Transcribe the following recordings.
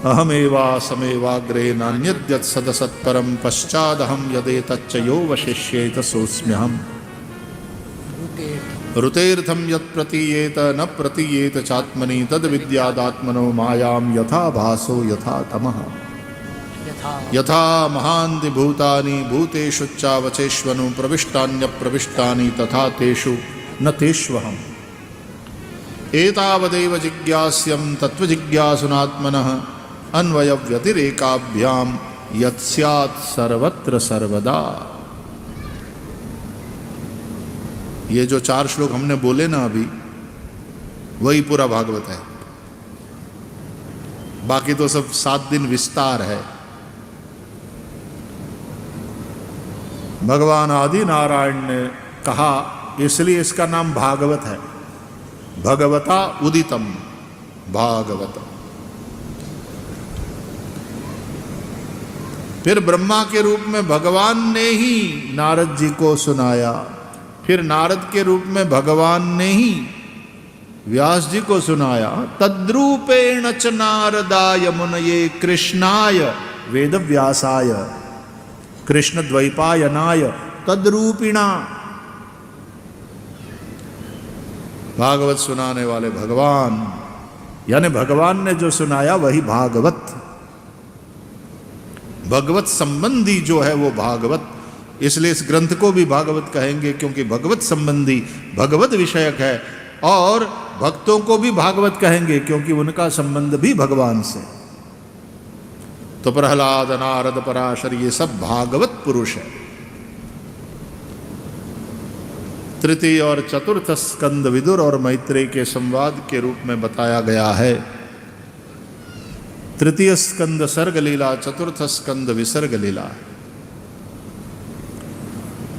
अहमेवासमेवाग्रे नान्यद्यत् सदसत्परं पश्चादहं यदेतच्च यो वशिष्येत सोऽस्म्यहम्। ऋतेर्थं यत् प्रतीयेत न प्रतीयेत चात्मनि तद्विद्यादात्मनो मायां यथा भासो यथा तमः। यथा महान्ति भूतानि भूतेषु चावचेष्वनु प्रविष्टान्यप्रविष्टानि तथा तेषु न तेष्वहम्। एतावदेव जिज्ञास्यं तत्त्वजिज्ञासुनात्मनः अन्वयव्यतिरेकाभ्यां यत् स्यात् सर्वत्र सर्वदा। ये जो 4 श्लोक हमने बोले ना अभी, वही पूरा भागवत है। बाकी तो सब 7 दिन विस्तार है। भगवान आदि नारायण ने कहा, इसलिए इसका नाम भागवत है। भगवता उदितम भागवत। फिर ब्रह्मा के रूप में भगवान ने ही नारद जी को सुनाया, फिर नारद के रूप में भगवान ने ही व्यास जी को सुनाया। तद्रूपेण च नारदाय मुनये कृष्णाय वेदव्यासाय कृष्ण द्वैपायनाय तद्रूपिणा। भागवत सुनाने वाले भगवान, यानी भगवान ने जो सुनाया वही भागवत। भगवत संबंधी जो है वो भागवत। इसलिए इस ग्रंथ को भी भागवत कहेंगे, क्योंकि भगवत संबंधी भगवत विषयक है। और भक्तों को भी भागवत कहेंगे, क्योंकि उनका संबंध भी भगवान से। तो प्रहलाद, नारद, पराशर, ये सब भागवत पुरुष है। तृतीय और चतुर्थ स्कंद विदुर और मैत्रेय के संवाद के रूप में बताया गया है। तृतीय स्कंद सर्ग लीला, चतुर्थ स्कंद विसर्ग लीला।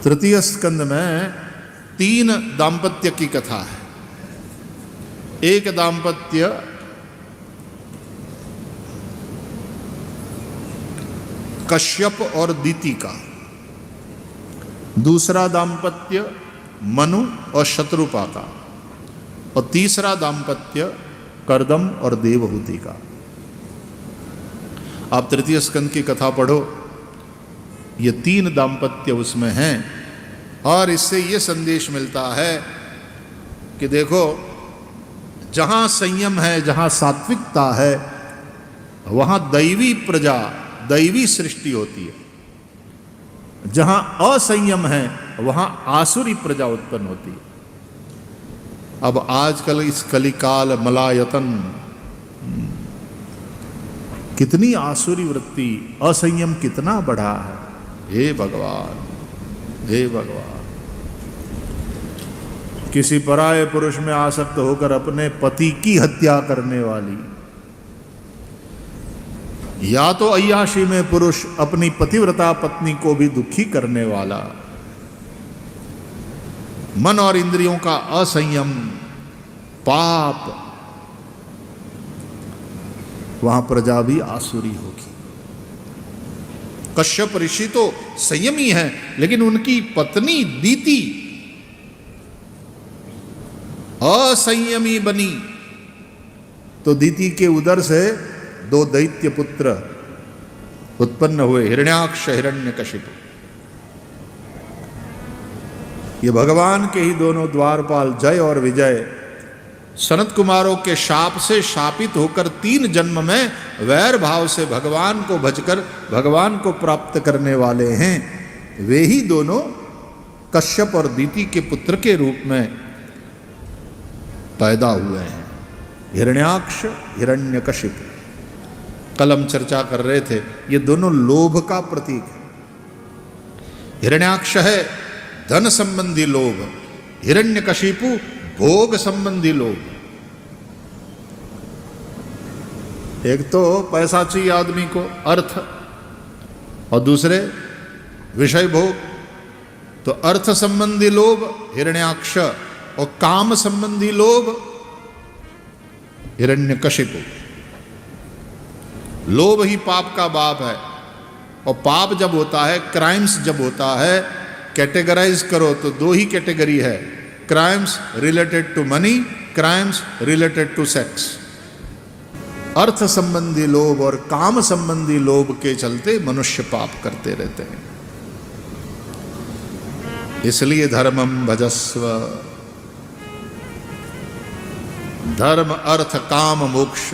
तृतीय स्कंद में 3 दाम्पत्य की कथा है। एक दाम्पत्य कश्यप और दिति का, दूसरा दाम्पत्य मनु और शत्रुपा का, और तीसरा दाम्पत्य कर्दम और देवहूति का। आप तृतीय स्कंद की कथा पढ़ो, ये 3 दाम्पत्य उसमें हैं। और इससे ये संदेश मिलता है कि देखो, जहां संयम है, जहां सात्विकता है, वहां दैवी प्रजा, दैवी सृष्टि होती है। जहां असंयम है, वहां आसुरी प्रजा उत्पन्न होती है। अब आजकल इस कलिकाल मलायतन, कितनी आसुरी वृत्ति, असंयम कितना बढ़ा है। हे भगवान, हे भगवान। किसी पराये पुरुष में आसक्त होकर अपने पति की हत्या करने वाली, या तो अय्याशी में पुरुष अपनी पतिव्रता पत्नी को भी दुखी करने वाला, मन और इंद्रियों का असंयम, पाप, वहां प्रजा भी आसुरी होगी। कश्यप ऋषि तो संयमी है, लेकिन उनकी पत्नी दीति असंयमी बनी, तो दीति के उदर से 2 दैत्य पुत्र उत्पन्न हुए, हिरण्याक्ष, हिरण्यकशिपु। ये भगवान के ही दोनों द्वारपाल जय और विजय सनत कुमारों के शाप से शापित होकर 3 जन्म में वैर भाव से भगवान को भजकर भगवान को प्राप्त करने वाले हैं। वे ही दोनों कश्यप और दीति के पुत्र के रूप में पैदा हुए हैं। हिरण्याक्ष, हिरण्यकशिपु। कल हम चर्चा कर रहे थे, ये दोनों लोभ का प्रतीक है। हिरण्याक्ष है धन संबंधी लोभ, हिरण्यकशिपु भोग संबंधी लोभ। एक तो पैसा चाहिए आदमी को, अर्थ, और दूसरे विषय भोग। तो अर्थ संबंधी लोभ हिरण्याक्ष, और काम संबंधी लोभ हिरण्यकशिपु। लोभ ही पाप का बाप है। और पाप जब होता है, क्राइम्स जब होता है, कैटेगराइज करो तो 2 ही कैटेगरी है, crimes related to money, crimes related to sex. अर्थ संबंधी लोभ और काम संबंधी लोभ के चलते मनुष्य पाप करते रहते हैं। इसलिए धर्मम भजस्व, धर्म अर्थ काम मोक्ष,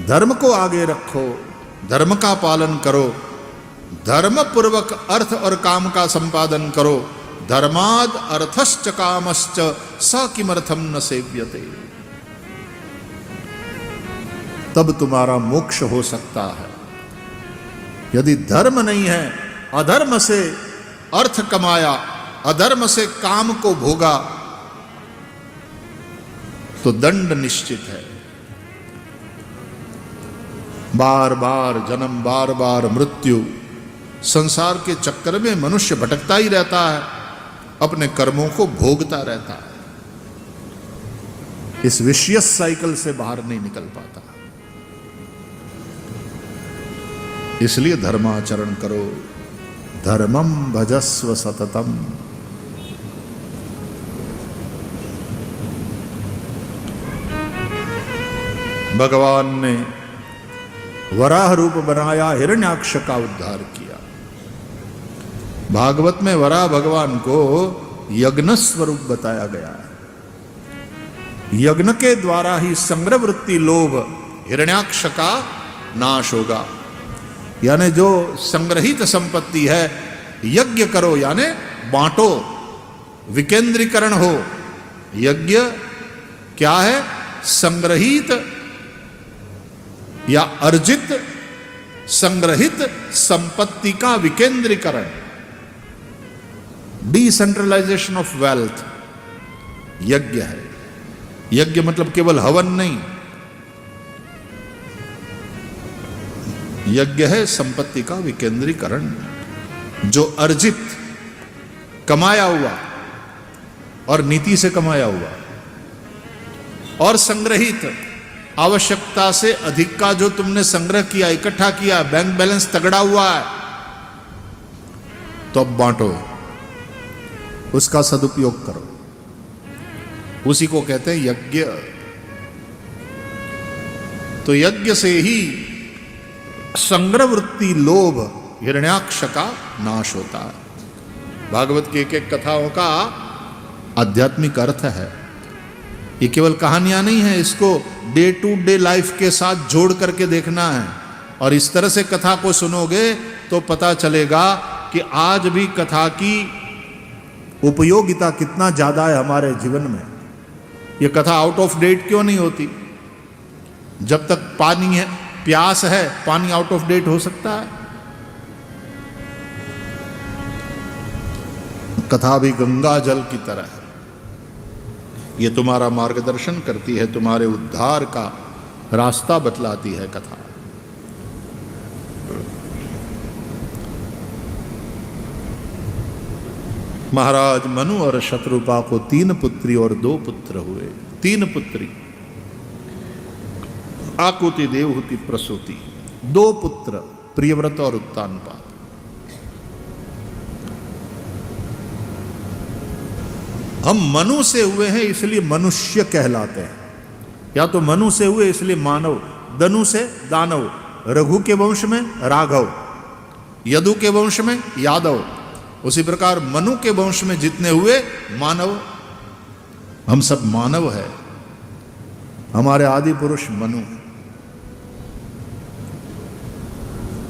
धर्म को आगे रखो, धर्म का पालन करो, धर्म पूर्वक अर्थ और काम का संपादन करो। धर्माद अर्थश्च कामश्च स किमर्थम न सेव्यते, तब तुम्हारा मोक्ष हो सकता है। यदि धर्म नहीं है, अधर्म से अर्थ कमाया, अधर्म से काम को भोगा, तो दंड निश्चित है। बार बार जन्म, बार बार मृत्यु, संसार के चक्कर में मनुष्य भटकता ही रहता है, अपने कर्मों को भोगता रहता है, इस विशियस साइकिल से बाहर नहीं निकल पाता। इसलिए धर्माचरण करो, धर्मम भजस्व सततम। भगवान ने वराह रूप बनाया, हिरण्याक्ष का उद्धार किया। भागवत में वराह भगवान को यज्ञ स्वरूप बताया गया है। यज्ञ के द्वारा ही संग्रह वृत्ति लोभ हिरण्याक्ष का नाश होगा। यानी जो संग्रहित संपत्ति है, यज्ञ करो यानी बांटो, विकेंद्रीकरण हो। यज्ञ क्या है? संग्रहित या अर्जित संग्रहित संपत्ति का विकेंद्रीकरण, डिसेंट्रलाइजेशन ऑफ वेल्थ यज्ञ है। यज्ञ मतलब केवल हवन नहीं, यज्ञ है संपत्ति का विकेंद्रीकरण। जो अर्जित, कमाया हुआ और नीति से कमाया हुआ, और संग्रहित आवश्यकता से अधिक का जो तुमने संग्रह किया, इकट्ठा किया, बैंक बैलेंस तगड़ा हुआ है, तो अब बांटो, उसका सदुपयोग करो। उसी को कहते हैं यज्ञ। तो यज्ञ से ही संग्रह वृत्ति लोभ हिरण्याक्ष का नाश होता है। भागवत की एक एक कथाओं का आध्यात्मिक अर्थ है। ये केवल कहानियां नहीं है, इसको डे टू डे लाइफ के साथ जोड़ करके देखना है। और इस तरह से कथा को सुनोगे तो पता चलेगा कि आज भी कथा की उपयोगिता कितना ज्यादा है हमारे जीवन में। ये कथा आउट ऑफ डेट क्यों नहीं होती? जब तक पानी है, प्यास है, पानी आउट ऑफ डेट हो सकता है? कथा भी गंगा जल की तरह है। ये तुम्हारा मार्गदर्शन करती है, तुम्हारे उद्धार का रास्ता बतलाती है कथा। महाराज मनु और शत्रुपा को 3 पुत्री और 2 पुत्र हुए। 3 पुत्री, आकुति, देवहूति, प्रसूति। 2 पुत्र, प्रियव्रत और उत्तानपाद। हम मनु से हुए हैं इसलिए मनुष्य कहलाते हैं, या तो मनु से हुए इसलिए मानव, दनु से दानव, रघु के वंश में राघव, यदु के वंश में यादव। उसी प्रकार मनु के वंश में जितने हुए मानव, हम सब मानव है। हमारे आदि पुरुष मनु।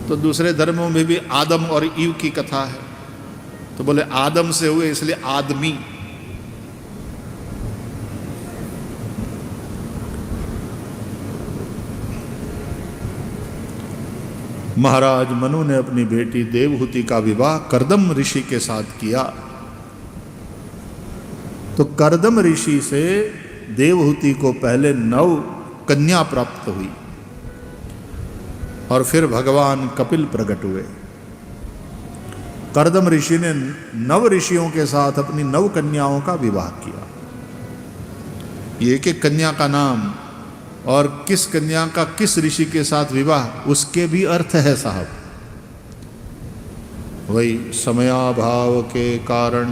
तो दूसरे धर्मों में भी आदम और ईव की कथा है, तो बोले आदम से हुए इसलिए आदमी। महाराज मनु ने अपनी बेटी देवहूति का विवाह कर्दम ऋषि के साथ किया। तो कर्दम ऋषि से देवहूति को पहले 9 कन्या प्राप्त हुई और फिर भगवान कपिल प्रकट हुए। कर्दम ऋषि ने 9 ऋषियों के साथ अपनी 9 कन्याओं का विवाह किया। ये एक कन्या का नाम और किस कन्या का किस ऋषि के साथ विवाह, उसके भी अर्थ है साहब। वही समयाभाव के कारण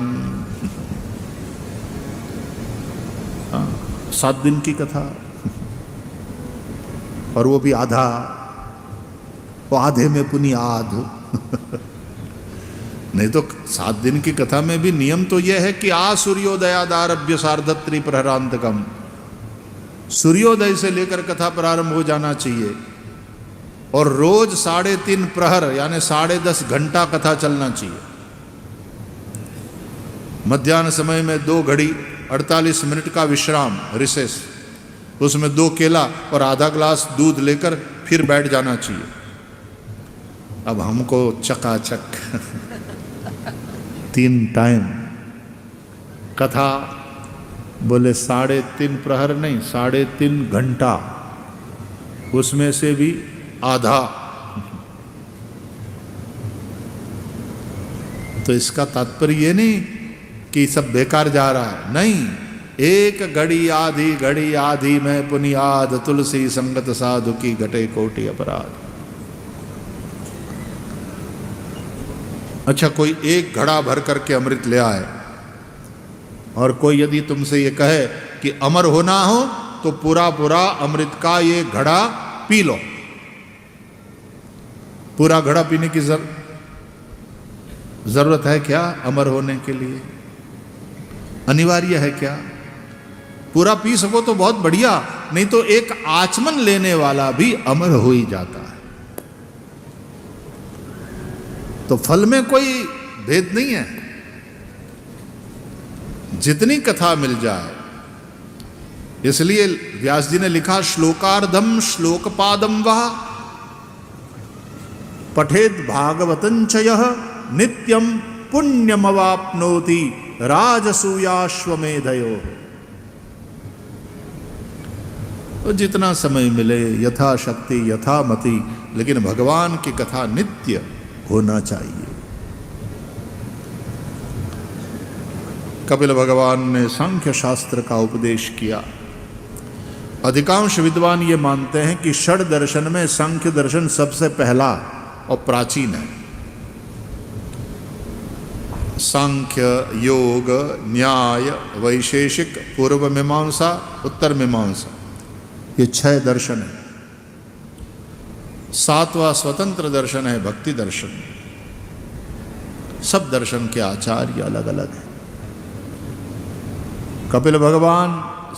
7 दिन की कथा। और वो भी आधा, वो आधे में पुनि आध। नहीं तो 7 दिन की कथा में भी नियम तो यह है कि आ सूर्योदयादारभ्य सार्धत्री प्रहरांतकम, सूर्योदय से लेकर कथा प्रारंभ हो जाना चाहिए और रोज 3.5 प्रहर यानी 10.5 घंटा कथा चलना चाहिए। मध्याह्न समय में 2 घड़ी 48 मिनट का विश्राम, रिसेस, उसमें 2 केला और आधा ग्लास दूध लेकर फिर बैठ जाना चाहिए। अब हमको चकाचक 3 टाइम कथा, बोले 3.5 प्रहर नहीं 3.5 घंटा, उसमें से भी आधा। तो इसका तात्पर्य ये नहीं कि सब बेकार जा रहा है, नहीं, 1 घड़ी आधी में पुनियाद, तुलसी संगत साधु की घटे कोटि अपराध। अच्छा, कोई 1 घड़ा भर करके अमृत ले आए और कोई यदि तुमसे ये कहे कि अमर होना हो तो पूरा पूरा अमृत का ये घड़ा पी लो, पूरा घड़ा पीने की जरूरत है क्या अमर होने के लिए? अनिवार्य है क्या? पूरा पी सको तो बहुत बढ़िया, नहीं तो एक आचमन लेने वाला भी अमर हो ही जाता है। तो फल में कोई भेद नहीं है, जितनी कथा मिल जाए। इसलिए व्यास जी ने लिखा श्लोकार्धम श्लोकपादम वह पठेद भागवतं च यः नित्यं पुण्यमवाप्नोति राजसूयाश्वमेधयो। तो जितना समय मिले यथाशक्ति यथामति, लेकिन भगवान की कथा नित्य होना चाहिए। कपिल भगवान ने सांख्य शास्त्र का उपदेश किया। अधिकांश विद्वान ये मानते हैं कि षड दर्शन में सांख्य दर्शन सबसे पहला और प्राचीन है। सांख्य, योग, न्याय, वैशेषिक, पूर्व मीमांसा, उत्तर मीमांसा, ये 6 दर्शन है। 7वां स्वतंत्र दर्शन है भक्ति दर्शन। सब दर्शन के आचार्य अलग अलग हैं। कपिल भगवान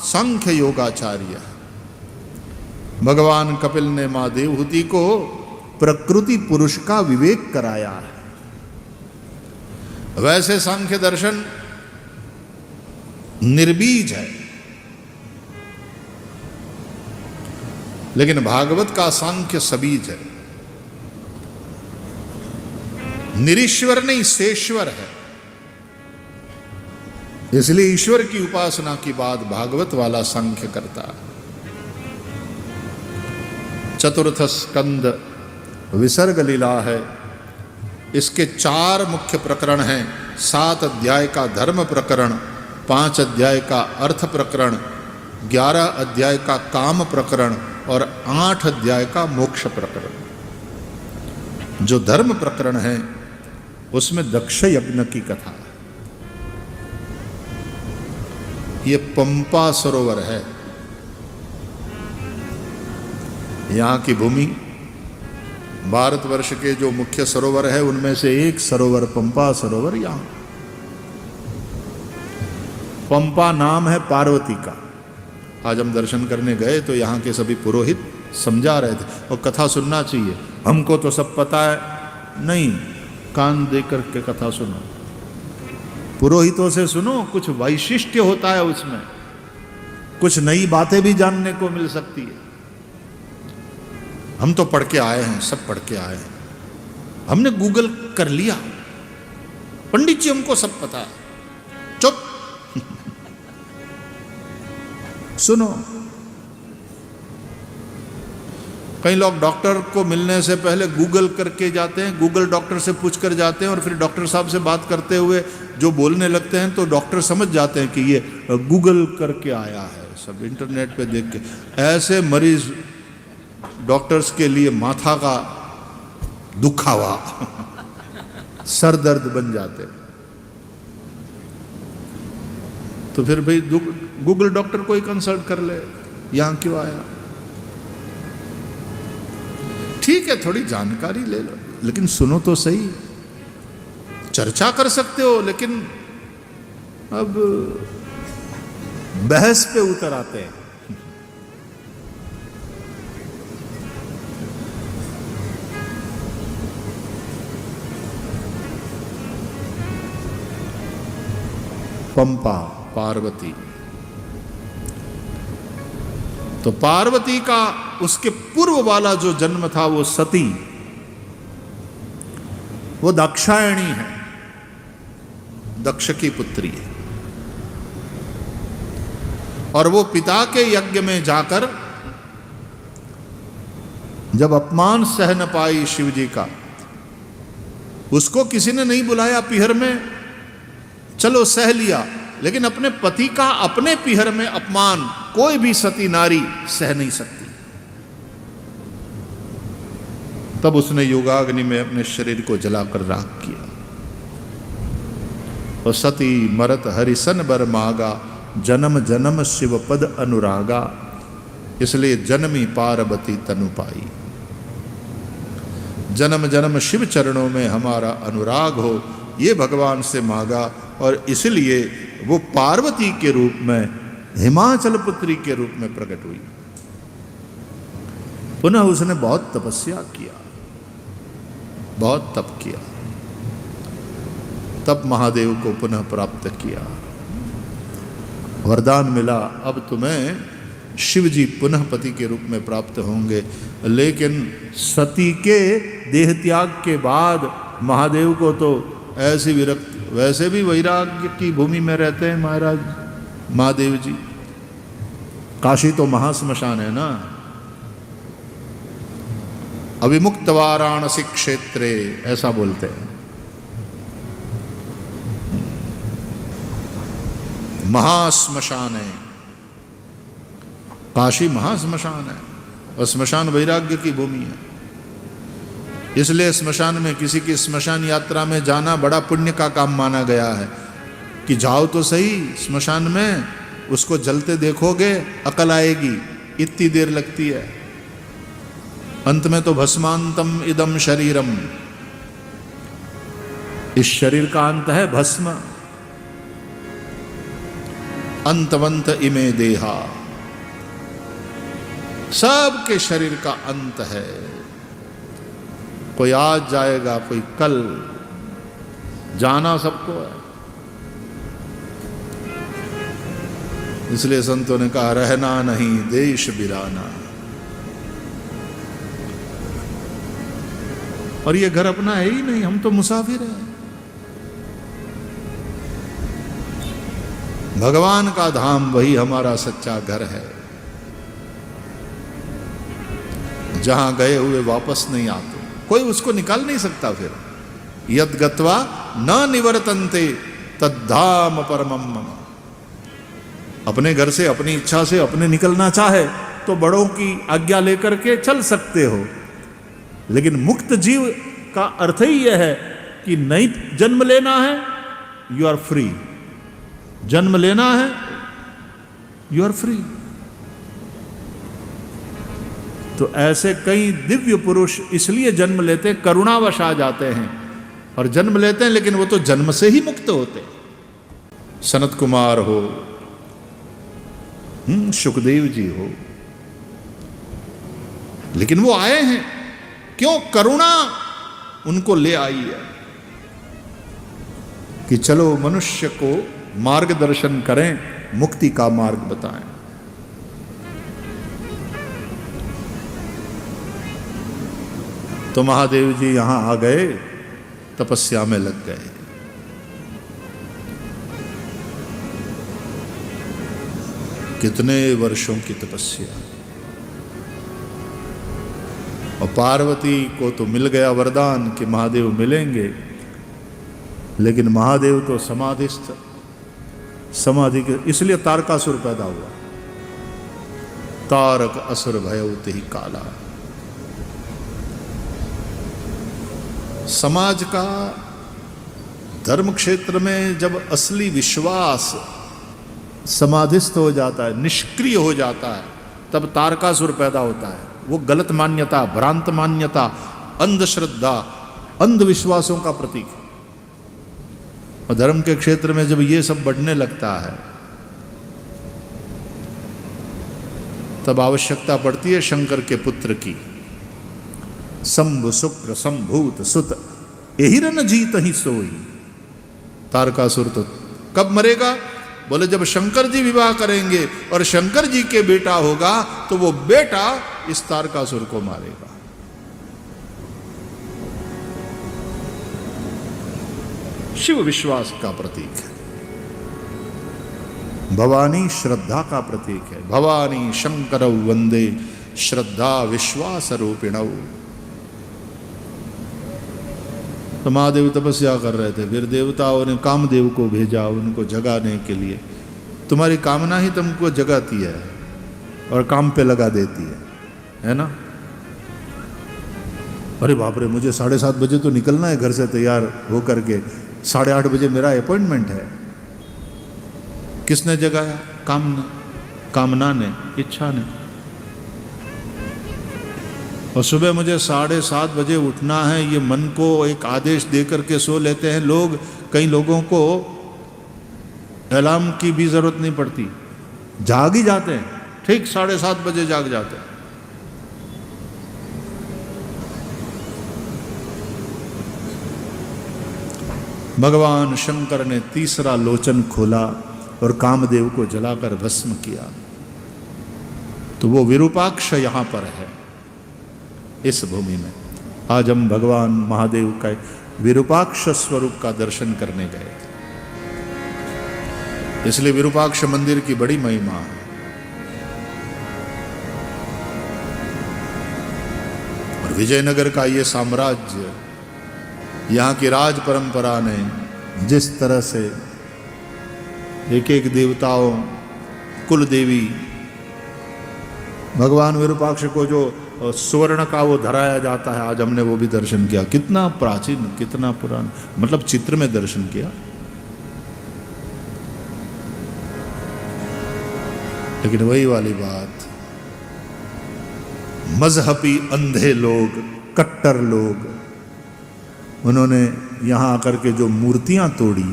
सांख्य योगाचार्य है। भगवान कपिल ने मां देवहूति को प्रकृति पुरुष का विवेक कराया है। वैसे सांख्य दर्शन निर्बीज है, लेकिन भागवत का सांख्य सबीज है। निरीश्वर नहीं सेश्वर है, इसलिए ईश्वर की उपासना की बात भागवत वाला सांख्य करता है। चतुर्थ स्कंद विसर्ग लीला है। इसके 4 मुख्य प्रकरण हैं। 7 अध्याय का धर्म प्रकरण, 5 अध्याय का अर्थ प्रकरण, 11 अध्याय का काम प्रकरण और 8 अध्याय का मोक्ष प्रकरण। जो धर्म प्रकरण है उसमें दक्ष यज्ञ की कथा है। ये पंपा सरोवर है। यहाँ की भूमि, भारतवर्ष के जो मुख्य सरोवर है उनमें से एक सरोवर पंपा सरोवर। यहाँ पंपा नाम है पार्वती का। आज हम दर्शन करने गए तो यहाँ के सभी पुरोहित समझा रहे थे, और कथा सुनना चाहिए, हमको तो सब पता है। नहीं, कान देकर के कथा सुनो, पुरोहितों से सुनो, कुछ वैशिष्ट्य होता है उसमें, कुछ नई बातें भी जानने को मिल सकती है। हम तो पढ़ के आए हैं, सब पढ़ के आए हैं, हमने गूगल कर लिया, पंडित जी हमको सब पता है। चुप सुनो। कई लोग डॉक्टर को मिलने से पहले गूगल करके जाते हैं, गूगल डॉक्टर से पूछ कर जाते हैं, और फिर डॉक्टर साहब से बात करते हुए जो बोलने लगते हैं तो डॉक्टर समझ जाते हैं कि ये गूगल करके आया है, सब इंटरनेट पे देख के। ऐसे मरीज डॉक्टर्स के लिए माथा का दुखावा सर दर्द बन जाते। तो फिर भाई गूगल डॉक्टर को ही कंसल्ट कर ले, यहां क्यों आया? ठीक है, थोड़ी जानकारी ले लो, लेकिन सुनो तो सही। चर्चा कर सकते हो, लेकिन अब बहस पे उतर आते हैं। पंपा, पार्वती, तो पार्वती का उसके पूर्व वाला जो जन्म था वो सती, वो दाक्षायणी है, दक्ष की पुत्री है। और वो पिता के यज्ञ में जाकर जब अपमान सह न पाई शिव जी का, उसको किसी ने नहीं बुलाया पीहर में, चलो सह लिया, लेकिन अपने पति का अपने पीहर में अपमान कोई भी सती नारी सह नहीं सकती। तब उसने योगाग्नि में अपने शरीर को जलाकर राख किया। और सती मरत हरिसन बर मागा, जन्म जन्म शिव पद अनुरागा, इसलिए जन्मी पार्वती तनु पाई। जन्म जन्म शिव चरणों में हमारा अनुराग हो, ये भगवान से मांगा, और इसलिए वो पार्वती के रूप में, हिमाचल पुत्री के रूप में प्रकट हुई। पुनः उसने बहुत तपस्या किया, बहुत तप किया, तब महादेव को पुनः प्राप्त किया। वरदान मिला, अब तुम्हें शिव जी पुनः पति के रूप में प्राप्त होंगे। लेकिन सती के देह त्याग के बाद महादेव को तो ऐसी विरक्त, वैसे भी वैराग्य की भूमि में रहते हैं महाराज महादेव जी। काशी तो महाश्मशान है ना। अविमुक्त वाराणसी क्षेत्रे ऐसा बोलते हैं। महाश्मशान है काशी, महाश्मशान है, और श्मशान वैराग्य की भूमि है। इसलिए श्मशान में, किसी की श्मशान यात्रा में जाना बड़ा पुण्य का काम माना गया है। कि जाओ तो सही श्मशान में, उसको जलते देखोगे अकल आएगी, इतनी देर लगती है। अंत में तो भस्मांतम इदम शरीरम, इस शरीर का अंत है भस्म। अंतवंत इमे देहा, सबके शरीर का अंत है। कोई आज जाएगा, कोई कल, जाना सबको है। इसलिए संतों ने कहा, रहना नहीं देश बिराना। और ये घर अपना है ही नहीं, हम तो मुसाफिर हैं। भगवान का धाम वही हमारा सच्चा घर है, जहां गए हुए वापस नहीं आते, कोई उसको निकाल नहीं सकता। फिर यद गत्वा न निवर्तन्ते तद्धाम परमम मम। अपने घर से, अपनी इच्छा से अपने निकलना चाहे तो बड़ों की आज्ञा लेकर के चल सकते हो, लेकिन मुक्त जीव का अर्थ ही यह है कि नहीं जन्म लेना है, यू आर फ्री। जन्म लेना है, यू आर फ्री। तो ऐसे कई दिव्य पुरुष इसलिए जन्म लेते, करुणावश आ जाते हैं और जन्म लेते हैं, लेकिन वो तो जन्म से ही मुक्त होते। सनत कुमार हो, सुखदेव जी हो, लेकिन वो आए हैं क्यों? करुणा उनको ले आई है कि चलो मनुष्य को मार्गदर्शन करें, मुक्ति का मार्ग बताएं। तो महादेव जी यहां आ गए, तपस्या में लग गए। कितने वर्षों की तपस्या। और पार्वती को तो मिल गया वरदान कि महादेव मिलेंगे, लेकिन महादेव तो समाधिस्थ, समाधि के, इसलिए तारकासुर पैदा हुआ। तारक असुर भयउत ही काला। समाज का धर्म क्षेत्र में जब असली विश्वास समाधिस्थ हो जाता है, निष्क्रिय हो जाता है, तब तारकासुर पैदा होता है। वो गलत मान्यता, भ्रांत मान्यता, अंधश्रद्धा, अंधविश्वासों का प्रतीक है। और धर्म के क्षेत्र में जब ये सब बढ़ने लगता है तब आवश्यकता पड़ती है शंकर के पुत्र की। शंभु शुक्र संभूत सुत एहिरन जीत ही सोई। तारकासुर तो कब मरेगा? बोले जब शंकर जी विवाह करेंगे और शंकर जी के बेटा होगा तो वो बेटा इस तारकासुर को मारेगा। शिव विश्वास का प्रतीक है, भवानी श्रद्धा का प्रतीक है। भवानी शंकर वंदे श्रद्धा विश्वास रूपिणौ। तो महादेव तपस्या कर रहे थे, फिर देवताओं ने कामदेव को भेजा उनको जगाने के लिए। तुम्हारी कामना ही तुमको जगाती है और काम पे लगा देती है ना? अरे बाप रे, मुझे 7:30 बजे तो निकलना है घर से तैयार हो करके, 8:30 बजे मेरा अपॉइंटमेंट है। किसने जगाया? कामना ने, इच्छा ने। और सुबह मुझे 7:30 बजे उठना है, ये मन को एक आदेश दे करके सो लेते हैं लोग। कई लोगों को अलार्म की भी जरूरत नहीं पड़ती, जाग ही जाते हैं, ठीक 7:30 बजे जाग जाते हैं। भगवान शंकर ने तीसरा लोचन खोला और कामदेव को जलाकर भस्म किया। तो वो विरूपाक्ष यहां पर है इस भूमि में। आज हम भगवान महादेव का विरूपाक्ष स्वरूप का दर्शन करने गए, इसलिए विरूपाक्ष मंदिर की बड़ी महिमा है। और विजयनगर का ये साम्राज्य, यहाँ की राज परंपरा ने जिस तरह से एक एक देवताओं, कुल देवी, भगवान विरूपाक्ष को जो स्वर्ण का वो धराया जाता है, आज हमने वो भी दर्शन किया। कितना प्राचीन, कितना पुराना, मतलब चित्र में दर्शन किया। लेकिन वही वाली बात, मजहबी अंधे लोग, कट्टर लोग, उन्होंने यहां आकर के जो मूर्तियां तोड़ी,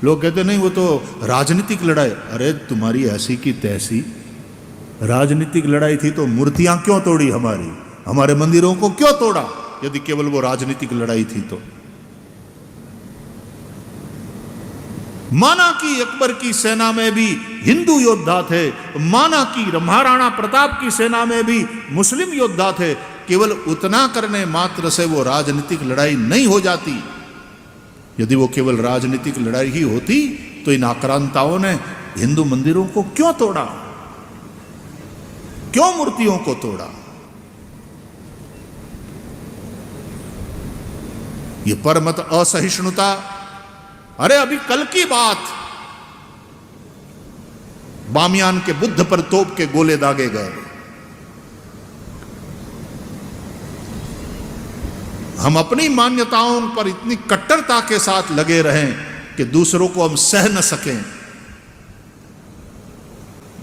लोग कहते नहीं वो तो राजनीतिक लड़ाई। अरे तुम्हारी ऐसी की तैसी राजनीतिक लड़ाई थी तो मूर्तियां क्यों तोड़ी? हमारे मंदिरों को क्यों तोड़ा यदि केवल वो राजनीतिक लड़ाई थी तो? माना कि अकबर की सेना में भी हिंदू योद्धा थे, माना कि महाराणा प्रताप की सेना में भी मुस्लिम योद्धा थे, केवल उतना करने मात्र से वो राजनीतिक लड़ाई नहीं हो जाती। यदि वो केवल राजनीतिक लड़ाई ही होती तो इन आक्रांताओं ने हिंदू मंदिरों को क्यों तोड़ा, क्यों मूर्तियों को तोड़ा? ये परमत असहिष्णुता। अरे अभी कल की बात, बामियान के बुद्ध पर तोप के गोले दागे गए। हम अपनी मान्यताओं पर इतनी कट्टरता के साथ लगे रहें कि दूसरों को हम सह न सकें।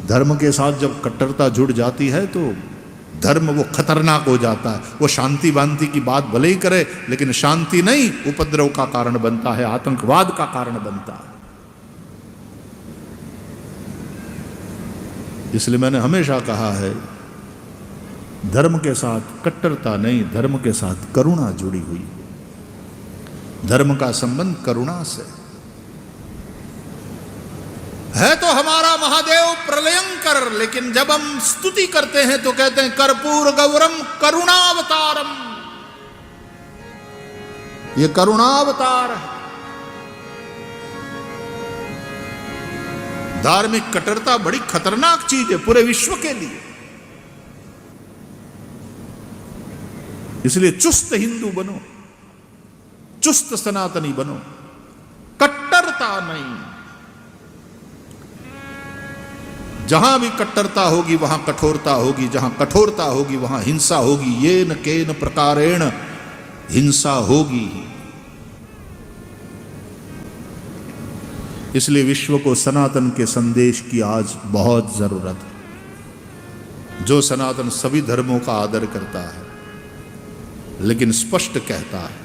धर्म के साथ जब कट्टरता जुड़ जाती है तो धर्म वो खतरनाक हो जाता है। वो शांति बांति की बात भले ही करे, लेकिन शांति नहीं, उपद्रव का कारण बनता है, आतंकवाद का कारण बनता है। इसलिए मैंने हमेशा कहा है, धर्म के साथ कट्टरता नहीं, धर्म के साथ करुणा जुड़ी हुई। धर्म का संबंध करुणा से है। तो हमारा महादेव प्रलयंकर, लेकिन जब हम स्तुति करते हैं तो कहते हैं कर्पूर गौरम करुणावतारम। ये करुणावतार है। धार्मिक कट्टरता बड़ी खतरनाक चीज है पूरे विश्व के लिए। इसलिए चुस्त हिंदू बनो, चुस्त सनातनी बनो, कट्टरता नहीं। जहां भी कट्टरता होगी वहां कठोरता होगी, जहां कठोरता होगी वहां हिंसा होगी। ये न केन प्रकारेण हिंसा होगी। इसलिए विश्व को सनातन के संदेश की आज बहुत जरूरत है। जो सनातन सभी धर्मों का आदर करता है, लेकिन स्पष्ट कहता है,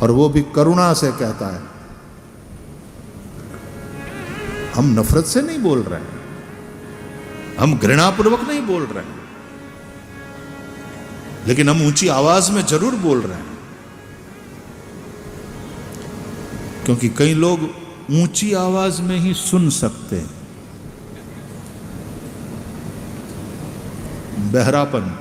और वो भी करुणा से कहता है। हम नफरत से नहीं बोल रहे हैं, हम घृणापूर्वक नहीं बोल रहे हैं, लेकिन हम ऊंची आवाज में जरूर बोल रहे हैं, क्योंकि कई लोग ऊंची आवाज में ही सुन सकते हैं। बहरापन,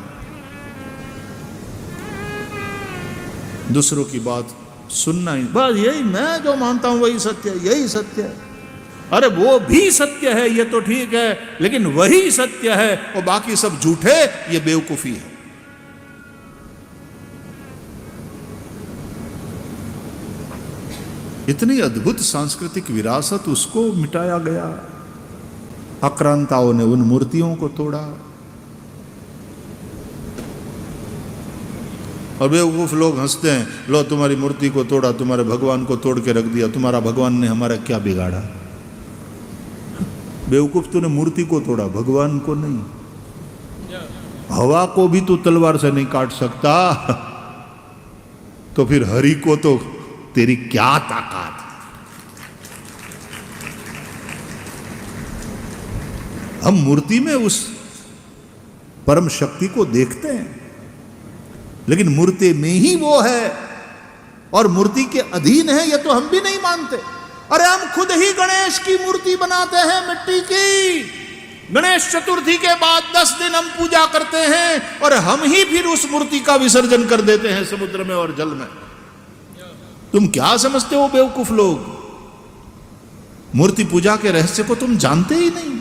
दूसरों की बात सुनना ही, बस यही मैं जो मानता हूं वही सत्य है, यही सत्य है। अरे वो भी सत्य है, ये तो ठीक है, लेकिन वही सत्य है और बाकी सब झूठे, ये बेवकूफी है। इतनी अद्भुत सांस्कृतिक विरासत, उसको मिटाया गया। आक्रांताओं ने उन मूर्तियों को तोड़ा, और बेवकूफ लोग हंसते हैं, लो तुम्हारी मूर्ति को तोड़ा, तुम्हारे भगवान को तोड़ के रख दिया, तुम्हारा भगवान ने हमारा क्या बिगाड़ा। बेवकूफ, तूने मूर्ति को तोड़ा, भगवान को नहीं। हवा को भी तू तलवार से नहीं काट सकता, तो फिर हरि को तो तेरी क्या ताकत। हम मूर्ति में उस परम शक्ति को देखते हैं, लेकिन मूर्ति में ही वो है और मूर्ति के अधीन है, ये तो हम भी नहीं मानते। अरे हम खुद ही गणेश की मूर्ति बनाते हैं मिट्टी की। गणेश चतुर्थी के बाद 10 दिन हम पूजा करते हैं और हम ही फिर उस मूर्ति का विसर्जन कर देते हैं समुद्र में और जल में। तुम क्या समझते हो बेवकूफ लोग? मूर्ति पूजा के रहस्य को तुम जानते ही नहीं।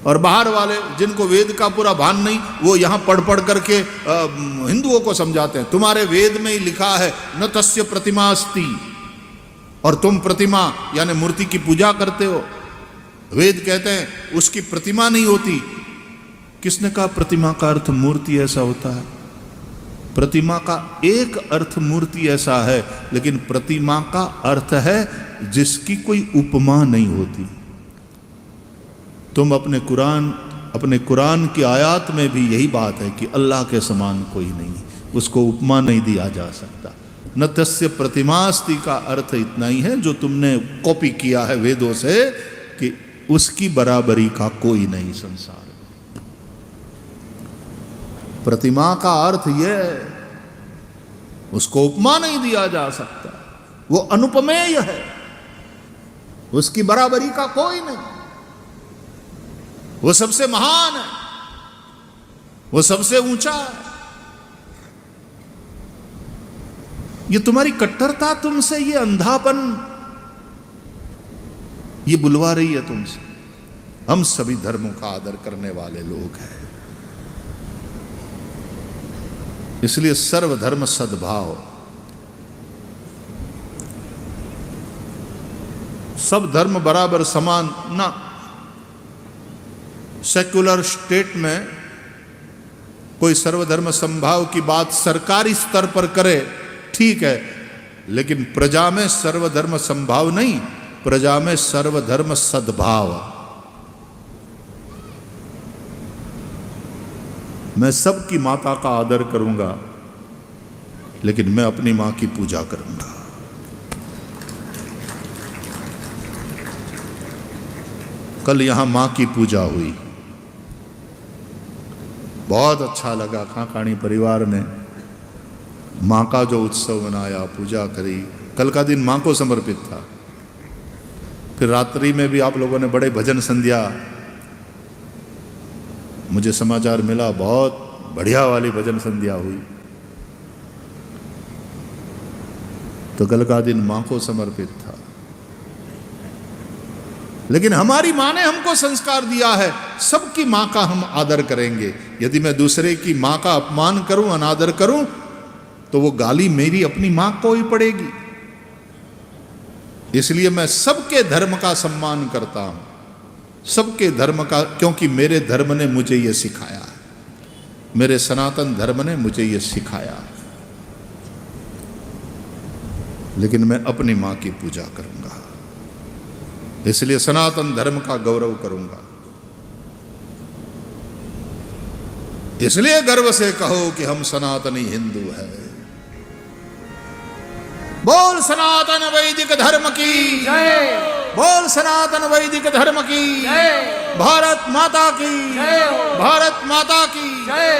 और बाहर वाले जिनको वेद का पूरा भान नहीं, वो यहां पढ़ पढ़ करके हिंदुओं को समझाते हैं, तुम्हारे वेद में ही लिखा है न तस्य प्रतिमा अस्ति, और तुम प्रतिमा यानी मूर्ति की पूजा करते हो। वेद कहते हैं उसकी प्रतिमा नहीं होती। किसने कहा प्रतिमा का अर्थ मूर्ति ऐसा होता है? प्रतिमा का एक अर्थ मूर्ति ऐसा है, लेकिन प्रतिमा का अर्थ है जिसकी कोई उपमा नहीं होती। तुम अपने कुरान की आयत में भी यही बात है कि अल्लाह के समान कोई नहीं, उसको उपमा नहीं दिया जा सकता। न तस्य प्रतिमास्ति का अर्थ इतना ही है जो तुमने कॉपी किया है वेदों से, कि उसकी बराबरी का कोई नहीं संसार। प्रतिमा का अर्थ यह है, उसको उपमा नहीं दिया जा सकता, वो अनुपमेय है, उसकी बराबरी का कोई नहीं, वो सबसे महान है, वो सबसे ऊंचा है। ये तुम्हारी कट्टरता तुमसे, ये अंधापन, ये बुलवा रही है तुमसे। हम सभी धर्मों का आदर करने वाले लोग हैं, इसलिए सर्वधर्म सद्भाव, सब धर्म बराबर समान ना। सेक्युलर स्टेट में कोई सर्वधर्म समभाव की बात सरकारी स्तर पर करे ठीक है, लेकिन प्रजा में सर्वधर्म समभाव नहीं, प्रजा में सर्वधर्म सद्भाव। मैं सबकी माता का आदर करूंगा, लेकिन मैं अपनी मां की पूजा करूंगा। कल यहां मां की पूजा हुई, बहुत अच्छा लगा। काकाणी परिवार ने मां का जो उत्सव मनाया, पूजा करी। कल का दिन मां को समर्पित था। फिर रात्रि में भी आप लोगों ने बड़े भजन संध्या, मुझे समाचार मिला बहुत बढ़िया वाली भजन संध्या हुई। तो कल का दिन मां को समर्पित था। लेकिन हमारी मां ने हमको संस्कार दिया है, सबकी मां का हम आदर करेंगे। यदि मैं दूसरे की मां का अपमान करूं, अनादर करूं, तो वो गाली मेरी अपनी मां को ही पड़ेगी। इसलिए मैं सबके धर्म का सम्मान करता हूं, सबके धर्म का, क्योंकि मेरे धर्म ने मुझे यह सिखाया है, मेरे सनातन धर्म ने मुझे यह सिखाया है। लेकिन मैं अपनी मां की पूजा करूंगा, इसलिए सनातन धर्म का गौरव करूंगा। इसलिए गर्व से कहो कि हम सनातनी हिंदू है। बोल सनातन वैदिक धर्म की जय। बोल सनातन वैदिक धर्म की जय। भारत माता की जय। भारत माता की जय।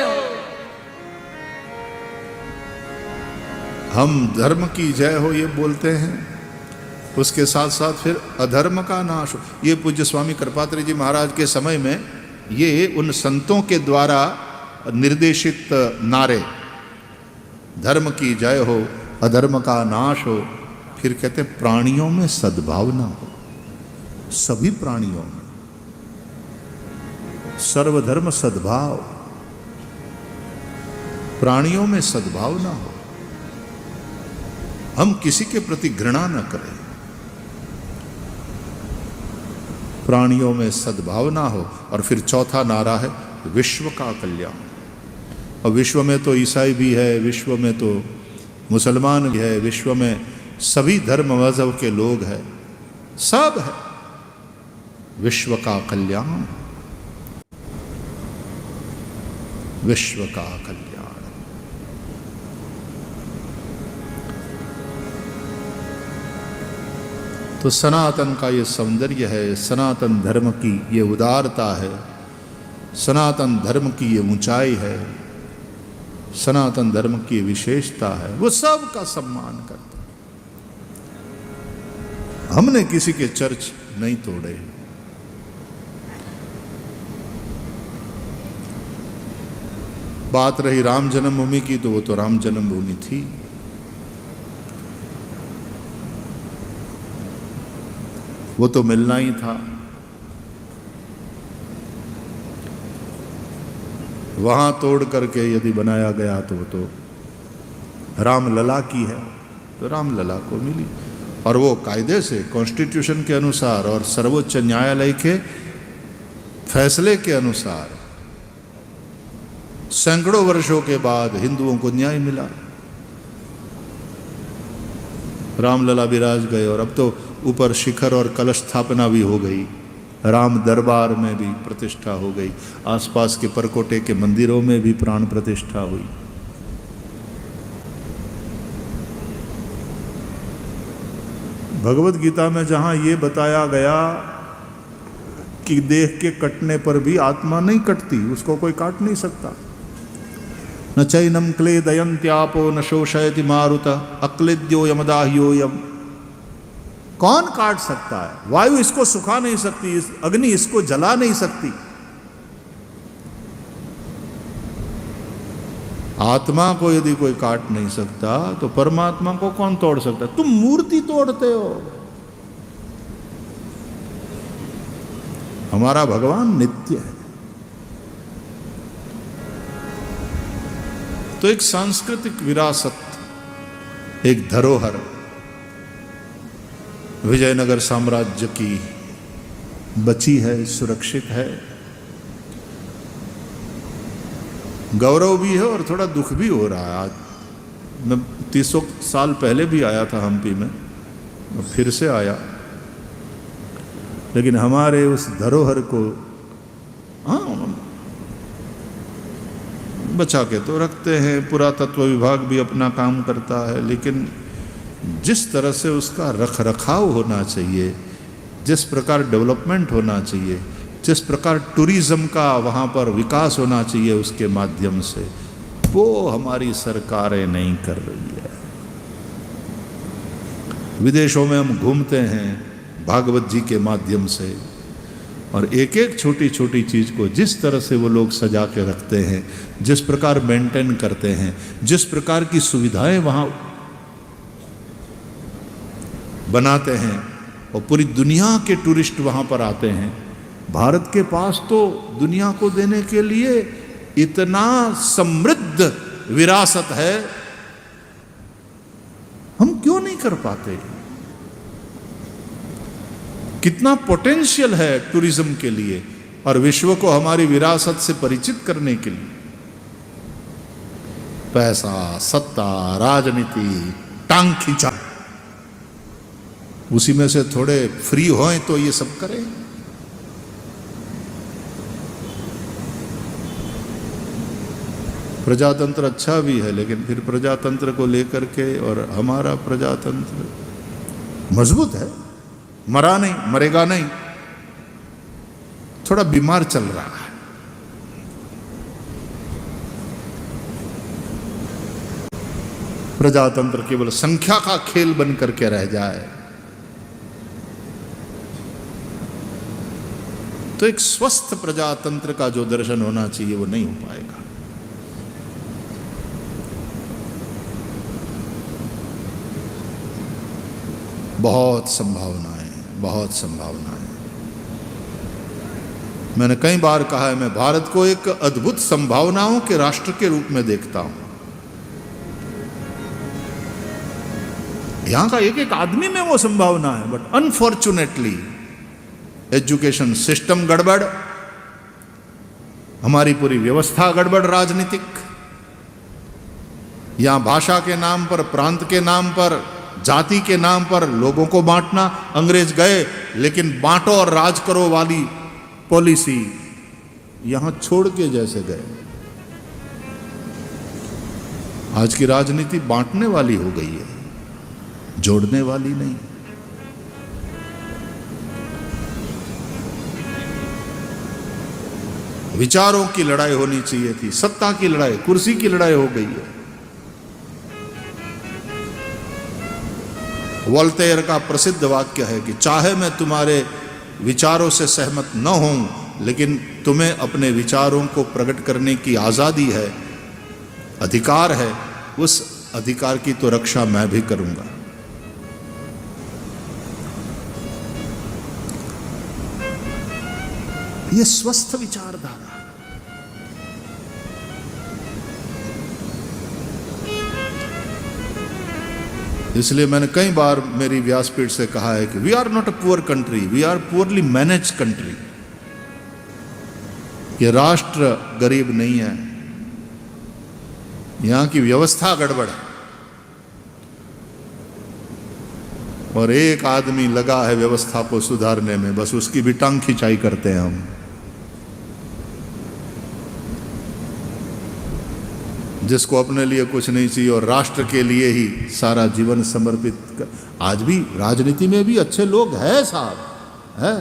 हम धर्म की जय हो ये बोलते हैं, उसके साथ साथ फिर अधर्म का नाश हो। ये पूज्य स्वामी कृपात्री जी महाराज के समय में ये उन संतों के द्वारा निर्देशित नारे, धर्म की जय हो, अधर्म का नाश हो। फिर कहते हैं प्राणियों में सद्भावना हो, सभी प्राणियों में सर्वधर्म सद्भाव, प्राणियों में सद्भावना हो, हम किसी के प्रति घृणा न करें, प्राणियों में सद्भावना हो। और फिर चौथा नारा है विश्व का कल्याण। और विश्व में तो ईसाई भी है, विश्व में तो मुसलमान भी है, विश्व में सभी धर्म मजहब के लोग हैं, सब है। विश्व का कल्याण, विश्व का कल्याण। तो सनातन का ये सौंदर्य है, सनातन धर्म की ये उदारता है, सनातन धर्म की ये ऊंचाई है, सनातन धर्म की विशेषता है। वो सब का सम्मान करता है। हमने किसी के चर्च नहीं तोड़े। बात रही राम जन्मभूमि की, तो वो तो राम जन्मभूमि थी। वो तो मिलना ही था। वहां तोड़ करके यदि बनाया गया तो वो तो रामलला की है, तो रामलला को मिली। और वो कायदे से कॉन्स्टिट्यूशन के अनुसार और सर्वोच्च न्यायालय के फैसले के अनुसार सैकड़ों वर्षों के बाद हिंदुओं को न्याय मिला। रामलला विराज गए और अब तो ऊपर शिखर और कलश स्थापना भी हो गई, राम दरबार में भी प्रतिष्ठा हो गई, आसपास के परकोटे के मंदिरों में भी प्राण प्रतिष्ठा हुई। भगवत गीता में जहां ये बताया गया कि देह के कटने पर भी आत्मा नहीं कटती, उसको कोई काट नहीं सकता। न चैनम क्लेदयन्त्यापो न शोषयति मारुत अक्लिद्यो यमदाह्यो यम। कौन काट सकता है? वायु इसको सुखा नहीं सकती, अग्नि इसको जला नहीं सकती। आत्मा को यदि कोई काट नहीं सकता तो परमात्मा को कौन तोड़ सकता? तुम मूर्ति तोड़ते हो। हमारा भगवान नित्य है। तो एक सांस्कृतिक विरासत, एक धरोहर विजयनगर साम्राज्य की बची है, सुरक्षित है। गौरव भी है और थोड़ा दुख भी हो रहा है। आज मैं 300 साल पहले भी आया था हम्पी में, और फिर से आया, लेकिन हमारे उस धरोहर को बचा के तो रखते हैं। पुरातत्व विभाग भी अपना काम करता है, लेकिन जिस तरह से उसका रख रखाव होना चाहिए, जिस प्रकार डेवलपमेंट होना चाहिए, जिस प्रकार टूरिज्म का वहाँ पर विकास होना चाहिए उसके माध्यम से, वो हमारी सरकारें नहीं कर रही है। विदेशों में हम घूमते हैं भागवत जी के माध्यम से, और एक एक छोटी छोटी चीज़ को जिस तरह से वो लोग सजा के रखते हैं, जिस प्रकार मेंटेन करते हैं, जिस प्रकार की सुविधाएं वहाँ बनाते हैं, और पूरी दुनिया के टूरिस्ट वहाँ पर आते हैं। भारत के पास तो दुनिया को देने के लिए इतना समृद्ध विरासत है, हम क्यों नहीं कर पाते? कितना पोटेंशियल है टूरिज्म के लिए और विश्व को हमारी विरासत से परिचित करने के लिए। पैसा, सत्ता, राजनीति, टांग खींचा, उसी में से थोड़े फ्री हों तो ये सब करें। प्रजातंत्र अच्छा भी है, लेकिन फिर प्रजातंत्र को लेकर के, और हमारा प्रजातंत्र मजबूत है, मरा नहीं, मरेगा नहीं, थोड़ा बीमार चल रहा है। प्रजातंत्र केवल संख्या का खेल बन करके रह जाए तो एक स्वस्थ प्रजातंत्र का जो दर्शन होना चाहिए वो नहीं हो पाएगा। बहुत संभावनाएं, बहुत संभावनाएं। मैंने कई बार कहा है, मैं भारत को एक अद्भुत संभावनाओं के राष्ट्र के रूप में देखता हूं। यहां का एक एक आदमी में वो संभावना है, बट अनफॉर्चुनेटली एजुकेशन सिस्टम गड़बड़, हमारी पूरी व्यवस्था गड़बड़ राजनीतिक। यहां भाषा के नाम पर, प्रांत के नाम पर, जाति के नाम पर लोगों को बांटना। अंग्रेज गए, लेकिन बांटो और राज करो वाली पॉलिसी यहां छोड़ के जैसे गए। आज की राजनीति बांटने वाली हो गई है, जोड़ने वाली नहीं। विचारों की लड़ाई होनी चाहिए थी, सत्ता की लड़ाई, कुर्सी की लड़ाई हो गई है। वोल्टेयर का प्रसिद्ध वाक्य है कि चाहे मैं तुम्हारे विचारों से सहमत न हूं, लेकिन तुम्हें अपने विचारों को प्रकट करने की आजादी है, अधिकार है, उस अधिकार की तो रक्षा मैं भी करूंगा। यह स्वस्थ विचारधारा। इसलिए मैंने कई बार मेरी व्यासपीठ से कहा है कि we are not a poor country, we are poorly manage country. ये राष्ट्र गरीब नहीं है, यहां की व्यवस्था गड़बड़ है, और एक आदमी लगा है व्यवस्था को सुधारने में, बस उसकी भी टांग खिंचाई करते हैं हम। जिसको अपने लिए कुछ नहीं चाहिए और राष्ट्र के लिए ही सारा जीवन समर्पित कर। आज भी राजनीति में भी अच्छे लोग हैं साहब, है,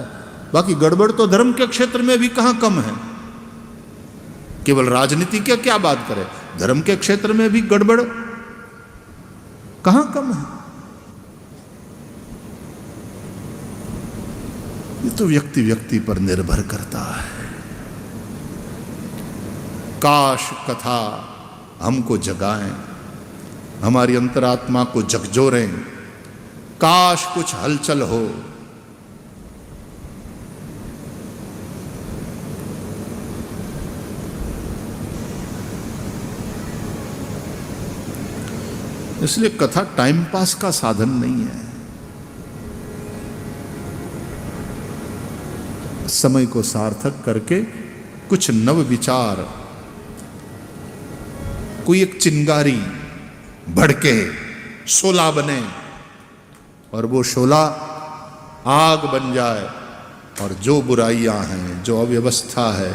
बाकी गड़बड़ तो धर्म के क्षेत्र में भी कहां कम है। केवल राजनीति की क्या बात करें, धर्म के क्षेत्र में भी गड़बड़ कहां कम है। ये तो व्यक्ति व्यक्ति पर निर्भर करता है। काश कथा हमको जगाएं, हमारी अंतरात्मा को झकझोरें, काश कुछ हलचल हो। इसलिए कथा टाइम पास का साधन नहीं है। समय को सार्थक करके कुछ नव विचार, कोई एक चिंगारी भड़के, शोला बने, और वो शोला आग बन जाए, और जो बुराइयां हैं, जो अव्यवस्था है,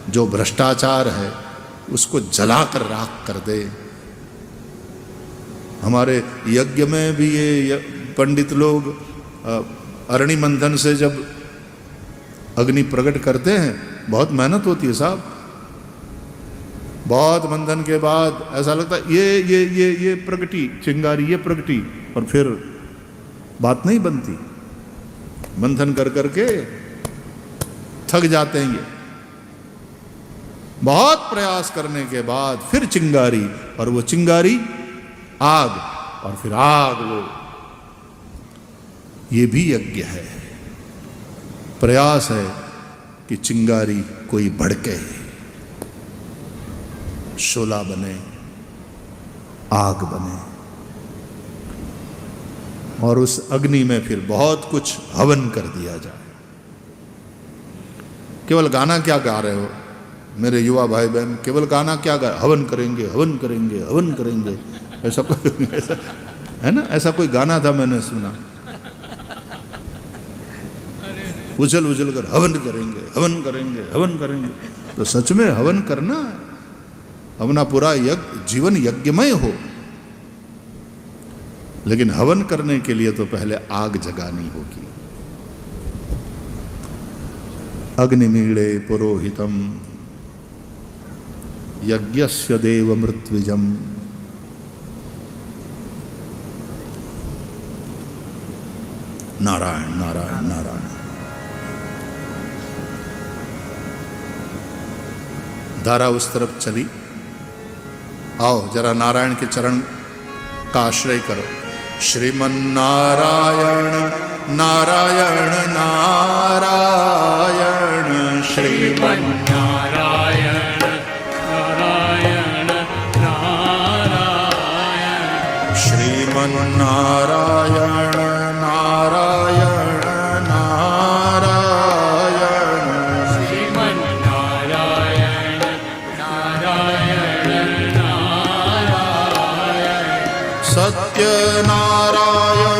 जो भ्रष्टाचार है, उसको जलाकर राख कर दे। हमारे यज्ञ में भी ये पंडित लोग अरणि मंथन से जब अग्नि प्रकट करते हैं, बहुत मेहनत होती है साहब। बहुत मंथन के बाद ऐसा लगता है ये प्रगटी चिंगारी, ये प्रगटी, और फिर बात नहीं बनती। मंथन कर करके थक जाते हैं ये। बहुत प्रयास करने के बाद फिर चिंगारी, और वो चिंगारी आग, और फिर आग वो। ये भी यज्ञ है, प्रयास है कि चिंगारी कोई भड़के, शोला बने, आग बने, और उस अग्नि में फिर बहुत कुछ हवन कर दिया जाए। केवल गाना क्या गा रहे हो मेरे युवा भाई बहन, केवल गाना क्या गा, हवन करेंगे, हवन करेंगे, हवन करेंगे, ऐसा कोई ऐसा है ना, ऐसा कोई गाना था मैंने सुना, उछल उछल कर हवन करेंगे, हवन करेंगे, हवन करेंगे। तो सच में हवन करना है, अपना पूरा जीवन यज्ञमय हो, लेकिन हवन करने के लिए तो पहले आग जगानी होगी। अग्निमीळे पुरोहितम यज्ञस्य देव मृत्विजम। नारायण नारायण नारायण। धारा उस तरफ चली। आओ जरा नारायण के चरण का आश्रय करो। श्रीमन्नारायण नारायण नारायण श्रीमन्नारायण नारायण नारायण श्रीमन्नारायण नारायण नारायण श्रीमन्नारायण नारायण नारायण सत्यनारायण